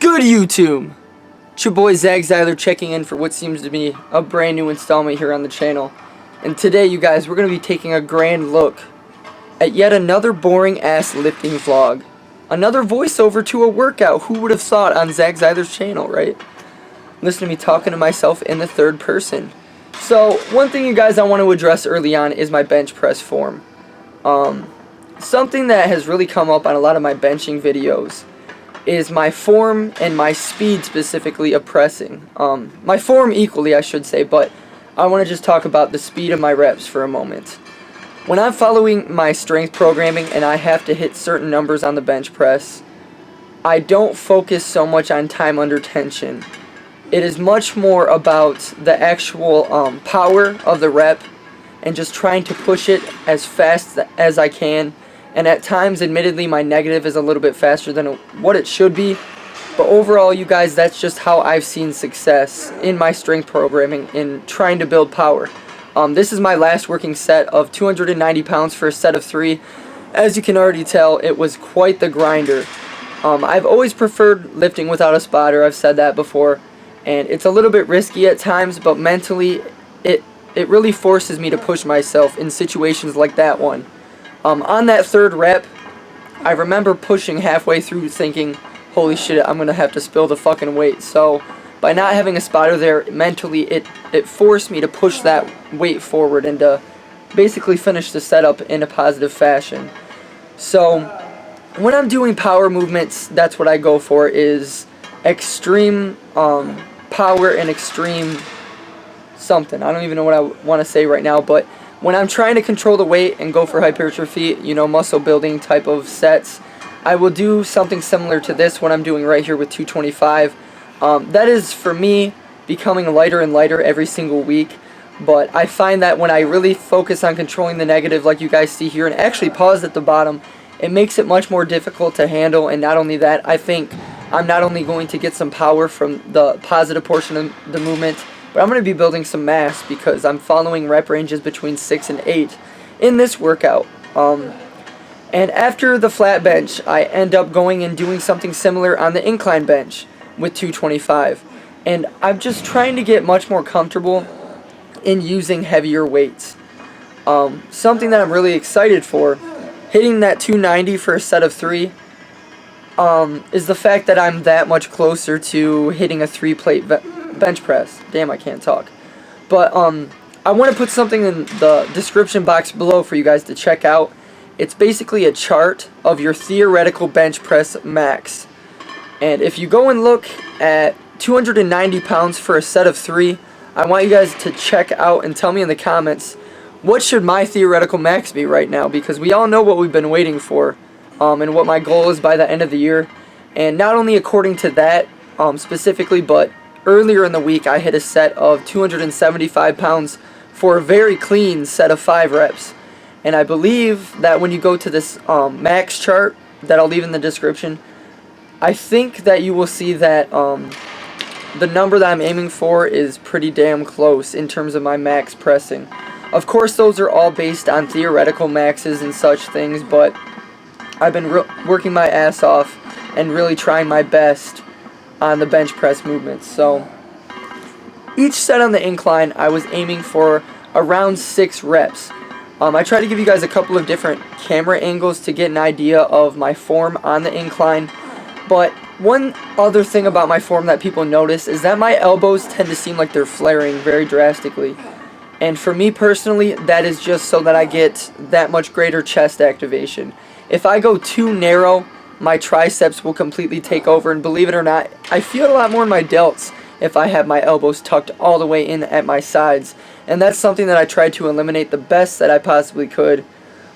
Good YouTube? It's your boy Zach Zyler checking in for what seems to be a brand new installment here on the channel. And today, you guys, we're going to be taking a grand look at yet another boring ass lifting vlog. Another voiceover to a workout. Who would have thought on Zach Zyler's channel, right? Listen to me talking to myself in the third person. So, one thing you guys I want to address early on is my bench press form. Something that has really come up on a lot of my benching videos is my form and my speed specifically of pressing. My form equally, I should say, but I want to just talk about the speed of my reps for a moment. When I'm following my strength programming and I have to hit certain numbers on the bench press, I don't focus so much on time under tension. It is much more about the actual power of the rep and just trying to push it as fast as I can. And at times, admittedly, my negative is a little bit faster than what it should be. But overall, you guys, that's just how I've seen success in my strength programming in trying to build power. This is my last working set of 290 pounds for a set of 3. As you can already tell, it was quite the grinder. I've always preferred lifting without a spotter. I've said that before. And it's a little bit risky at times, but mentally, it really forces me to push myself in situations like that one. On that third rep, I remember pushing halfway through thinking, holy shit, I'm going to have to spill the fucking weight. So, by not having a spotter there, mentally, it forced me to push that weight forward and to basically finish the setup in a positive fashion. So, when I'm doing power movements, that's what I go for, is extreme power and extreme something. I don't even know what I want to say right now, but when I'm trying to control the weight and go for hypertrophy, muscle building type of sets, I will do something similar to this, what I'm doing right here with 225. That is, for me, becoming lighter and lighter every single week. But I find that when I really focus on controlling the negative, like you guys see here, and actually pause at the bottom, it makes it much more difficult to handle. And not only that, I think I'm not only going to get some power from the positive portion of the movement, but I'm going to be building some mass because I'm following rep ranges between 6 and 8 in this workout. And after the flat bench, I end up going and doing something similar on the incline bench with 225. And I'm just trying to get much more comfortable in using heavier weights. Something that I'm really excited for, hitting that 290 for a set of 3, is the fact that I'm that much closer to hitting a 3-plate bench press. Damn, I can't talk. But I want to put something in the description box below for you guys to check out. It's basically a chart of your theoretical bench press max. And if you go and look at 290 pounds for a set of 3, I want you guys to check out and tell me in the comments, what should my theoretical max be right now? Because we all know what we've been waiting for, and what my goal is by the end of the year. And not only according to that specifically, but earlier in the week, I hit a set of 275 pounds for a very clean set of 5 reps. And I believe that when you go to this max chart that I'll leave in the description, I think that you will see that the number that I'm aiming for is pretty damn close in terms of my max pressing. Of course, those are all based on theoretical maxes and such things, but I've been working my ass off and really trying my best on the bench press movements. So each set on the incline, I was aiming for around 6 reps. I try to give you guys a couple of different camera angles to get an idea of my form on the incline. But one other thing about my form that people notice is that my elbows tend to seem like they're flaring very drastically. And for me personally, that is just so that I get that much greater chest activation. If I go too narrow, my triceps will completely take over, and believe it or not, I feel a lot more in my delts if I have my elbows tucked all the way in at my sides. And that's something that I tried to eliminate the best that I possibly could.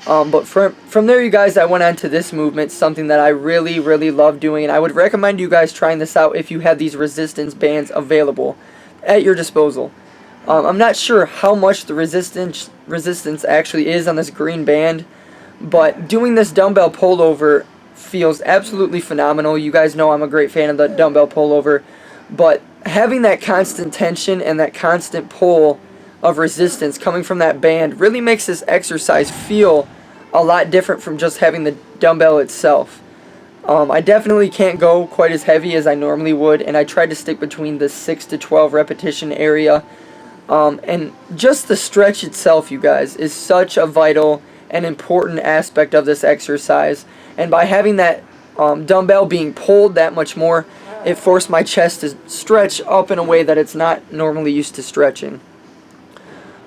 But from there, you guys, I went on to this movement, something that I really, really love doing, and I would recommend you guys trying this out if you have these resistance bands available at your disposal. I'm not sure how much the resistance actually is on this green band, but doing this dumbbell pullover feels absolutely phenomenal. You guys know I'm a great fan of the dumbbell pullover, but having that constant tension and that constant pull of resistance coming from that band really makes this exercise feel a lot different from just having the dumbbell itself. I definitely can't go quite as heavy as I normally would, and I tried to stick between the 6 to 12 repetition area. And just the stretch itself, you guys, is such a vital and important aspect of this exercise. And by having that dumbbell being pulled that much more, it forced my chest to stretch up in a way that it's not normally used to stretching.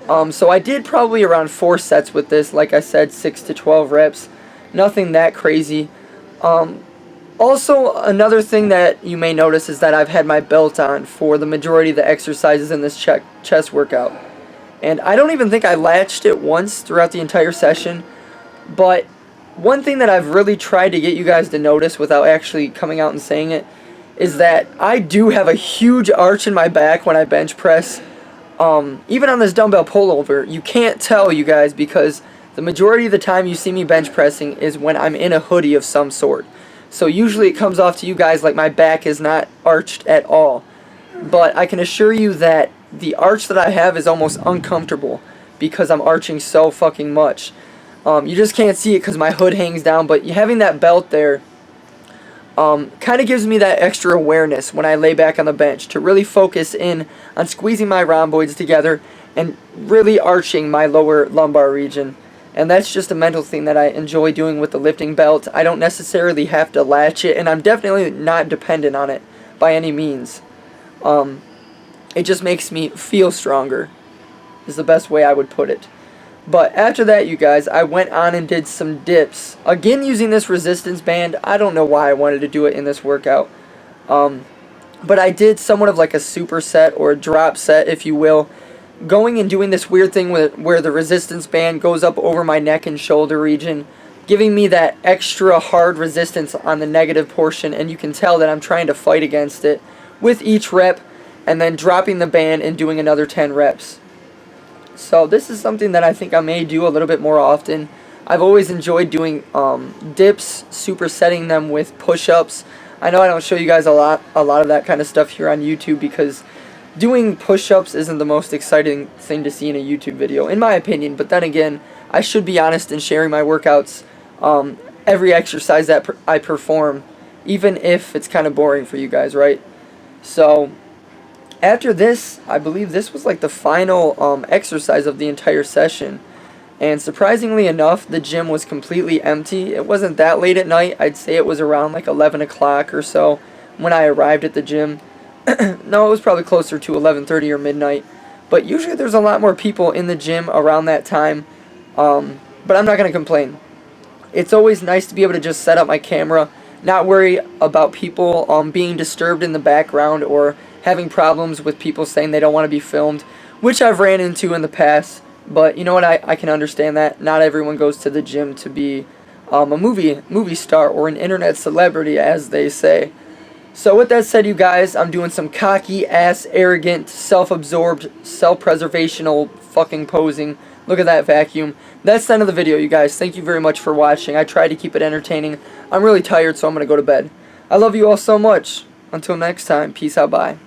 So I did probably around 4 sets with this, like I said, 6 to 12 reps. Nothing that crazy. Also, another thing that you may notice is that I've had my belt on for the majority of the exercises in this chest workout. And I don't even think I latched it once throughout the entire session. But one thing that I've really tried to get you guys to notice without actually coming out and saying it is that I do have a huge arch in my back when I bench press. Even on this dumbbell pullover, you can't tell, you guys, because the majority of the time you see me bench pressing is when I'm in a hoodie of some sort. So usually it comes off to you guys like my back is not arched at all. But I can assure you that the arch that I have is almost uncomfortable because I'm arching so fucking much. You just can't see it because my hood hangs down, but having that belt there kind of gives me that extra awareness when I lay back on the bench to really focus in on squeezing my rhomboids together and really arching my lower lumbar region. And that's just a mental thing that I enjoy doing with the lifting belt. I don't necessarily have to latch it, and I'm definitely not dependent on it by any means. It just makes me feel stronger, is the best way I would put it. But after that, you guys, I went on and did some dips. Again, using this resistance band. I don't know why I wanted to do it in this workout. But I did somewhat of like a superset or a drop set, if you will. Going and doing this weird thing where the resistance band goes up over my neck and shoulder region, giving me that extra hard resistance on the negative portion, and you can tell that I'm trying to fight against it with each rep, and then dropping the band and doing another 10 reps. So this is something that I think I may do a little bit more often. I've always enjoyed doing dips, supersetting them with push-ups. I know I don't show you guys a lot of that kind of stuff here on YouTube because doing push-ups isn't the most exciting thing to see in a YouTube video, in my opinion. But then again, I should be honest in sharing my workouts, every exercise that I perform, even if it's kind of boring for you guys, right? So after this, I believe this was like the final exercise of the entire session. And surprisingly enough, the gym was completely empty. It wasn't that late at night. I'd say it was around like 11 o'clock or so when I arrived at the gym. No, it was probably closer to 11:30 or midnight. But usually there's a lot more people in the gym around that time. But I'm not going to complain. It's always nice to be able to just set up my camera, not worry about people being disturbed in the background or having problems with people saying they don't want to be filmed, which I've ran into in the past. But you know what, I can understand that. Not everyone goes to the gym to be a movie star or an internet celebrity, as they say. So with that said, you guys, I'm doing some cocky ass, arrogant, self-absorbed, self-preservational fucking posing. Look at that vacuum. That's the end of the video, you guys. Thank you very much for watching. I tried to keep it entertaining. I'm really tired, so I'm going to go to bed. I love you all so much. Until next time, peace out, bye.